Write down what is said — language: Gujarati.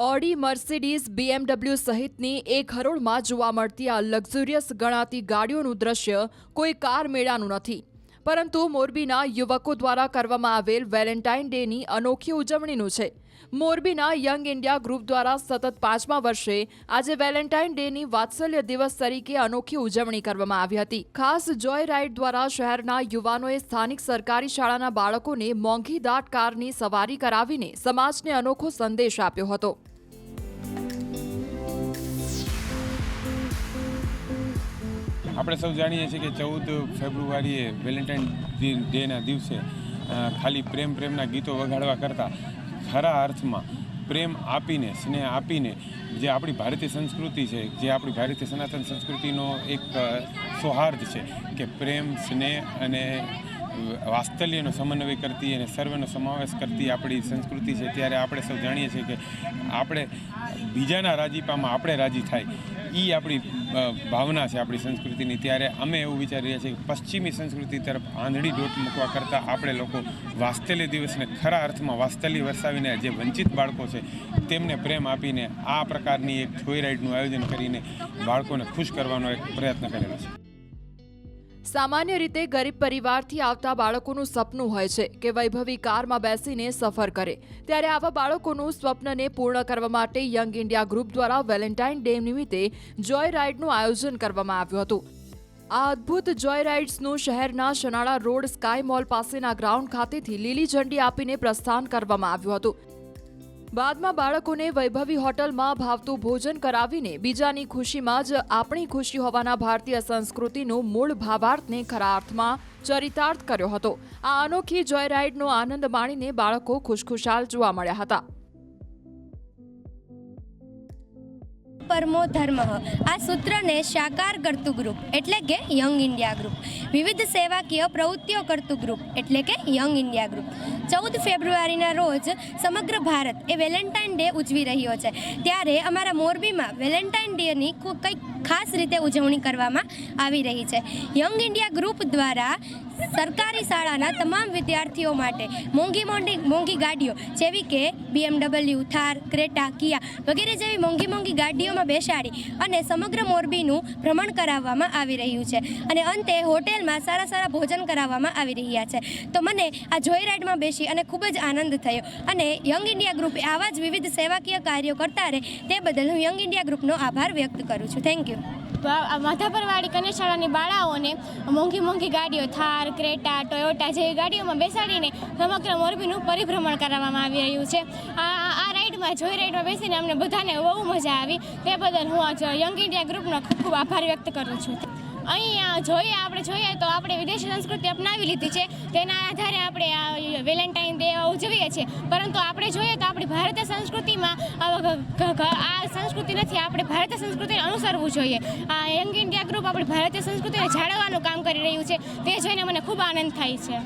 ઓડી, મર્સિડીઝ, BMW સહિતની 1 કરોડમાં જોવા મળતી આ લક્ઝુરિયસ ગણાતી ગાડીઓનું દ્રશ્ય કોઈ કાર મેળાનું નથી, પરંતુ મોરબીના યુવકો દ્વારા કરવામાં આવેલ વેલેન્ટાઇન ડેની અનોખી ઉજવણીનું છે। મોરબીના યંગ ઇન્ડિયા ગ્રુપ દ્વારા સતત 5મા વર્ષે આજે વેલેન્ટાઇન ડેની વાત્સલ્ય દિવસ તરીકે અનોખી ઉજવણી કરવામાં આવી હતી। ખાસ જોય રાઇડ દ્વારા શહેરના યુવાનોએ સ્થાનિક સરકારી શાળાના બાળકોને મોંઘી દાટ કારની સવારી કરાવીને સમાજને અનોખો સંદેશ આપ્યો હતો। આપણે સૌ જાણીએ છીએ કે 14 ફેબ્રુઆરીએ વેલેન્ટાઇન ડેના દિવસે ખાલી પ્રેમના ગીતો વગાડવા કરતાં ખરા અર્થમાં પ્રેમ આપીને, સ્નેહ આપીને જે આપણી ભારતીય સંસ્કૃતિ છે, જે આપણી ભારતીય સનાતન સંસ્કૃતિનો એક સૌહાર્દ છે કે પ્રેમ, સ્નેહ અને વાત્સલ્યનો સમન્વય કરતી અને સર્વનો સમાવેશ કરતી આપણી સંસ્કૃતિ છે। ત્યારે આપણે સૌ જાણીએ છીએ કે આપણે બીજાના રાજીપામાં આપણે રાજી થાય એ આપણી ભાવના છે આપણી સંસ્કૃતિની। ત્યારે અમે એવું વિચારી રહ્યા છીએ કે પશ્ચિમી સંસ્કૃતિ તરફ આંધળી દોટ મૂકવા કરતાં આપણે લોકો વાત્સલ્ય દિવસને ખરા અર્થમાં વાત્સલ્ય વરસાવીને જે વંચિત બાળકો છે તેમને પ્રેમ આપીને આ પ્રકારની એક જોય રાઇડનું આયોજન કરીને બાળકોને ખુશ કરવાનો એક પ્રયત્ન કરેલો છે। સામાન્ય રીતે ગરીબ પરિવારથી આવતા બાળકોનું સપનું હોય છે કે વૈભવી કારમાં બેસીને સફર કરે, ત્યારે આવા બાળકોનું સ્વપ્નને પૂર્ણ કરવા માટે યંગ ઇન્ડિયા ગ્રુપ દ્વારા વેલેન્ટાઇન ડે નિમિત્તે જોય રાઇડનું આયોજન કરવામાં આવ્યું હતું। આ અદ્ભુત જોય રાઇડ્સનું શહેરના શનાળા રોડ સ્કાય મોલ પાસેના ગ્રાઉન્ડ ખાતેથી લીલી ઝંડી આપીને પ્રસ્થાન કરવામાં આવ્યું હતું। બાદમાં બાળકોને વૈભવી હોટલમાં ભાવતું ભોજન કરાવીને બીજાની ખુશીમાં જ આપણી ખુશી હોવાના ભારતીય સંસ્કૃતિનું મૂળ ભાવાર્થને ખરા અર્થમાં ચરિતાર્થ કર્યો હતો। આ અનોખી જોય રાઇડનો આનંદ માણીને બાળકો ખુશખુશાલ જોવા મળ્યા હતા। પરમો ધર્મ આ સૂત્રને સાકાર કરતું ગ્રુપ એટલે કે યંગ ઇન્ડિયા ગ્રુપ, વિવિધ સેવાકીય પ્રવૃત્તિઓ કરતું ગ્રુપ એટલે કે યંગ ઇન્ડિયા ગ્રુપ 14 ફેબ્રુઆરીના રોજ સમગ્ર ભારત એ વેલેન્ટાઇન ડે ઉજવી રહ્યો છે। ત્યારે અમારા મોરબીમાં વેલેન્ટાઇન ડેની કંઈક ખાસ રીતે ઉજવણી કરવામાં આવી રહી છે। યંગ ઇન્ડિયા ગ્રુપ દ્વારા સરકારી શાળાના તમામ વિદ્યાર્થીઓ માટે મોંઘી ગાડીઓ જેવી કે BMW, થાર, ક્રેટા, કિયા વગેરે જેવી મોંઘી ગાડીઓમાં બેસાડી અને સમગ્ર મોરબીનું ભ્રમણ કરાવવામાં આવી રહ્યું છે અને અંતે હોટેલમાં સારા ભોજન કરાવવામાં આવી રહ્યા છે। તો મને આ જોય રાઇડમાં બેસી અને ખૂબ જ આનંદ થયો અને યંગ ઇન્ડિયા ગ્રુપે આવા જ વિવિધ સેવાકીય કાર્યો કરતા રહે તે બદલ હું યંગ ઇન્ડિયા ગ્રુપનો આભાર વ્યક્ત કરું છું। Thank you. માધાપરવાડી કન્યા શાળાની બાળાઓને મોંઘી ગાડીઓ થાર, ક્રેટા, ટોયોટા જેવી ગાડીઓમાં બેસાડીને સમગ્ર મોરબીનું પરિભ્રમણ કરવામાં આવી રહ્યું છે। આ રાઇડમાં જોય રાઇડમાં બેસીને અમને બધાને બહુ મજા આવી, તે બદલ હું યંગ ઇન્ડિયા ગ્રુપનો ખૂબ આભાર વ્યક્ત કરું છું। અહીંયા આપણે જોઈએ તો આપણે વિદેશી સંસ્કૃતિ અપનાવી લીધી છે, તેના આધારે આપણે આ વેલેન્ટાઇન ડે ઉજવીએ છીએ, પરંતુ આપણે જોઈએ તો આપણી ભારતીય સંસ્કૃતિમાં આ સંસ્કૃતિ નથી, આપણે ભારતીય સંસ્કૃતિને અનુસરવું જોઈએ। આ યંગ ઇન્ડિયા ગ્રુપ આપણી ભારતીય સંસ્કૃતિને જાળવવાનું કામ કરી રહ્યું છે, તે જોઈને મને ખૂબ આનંદ થાય છે।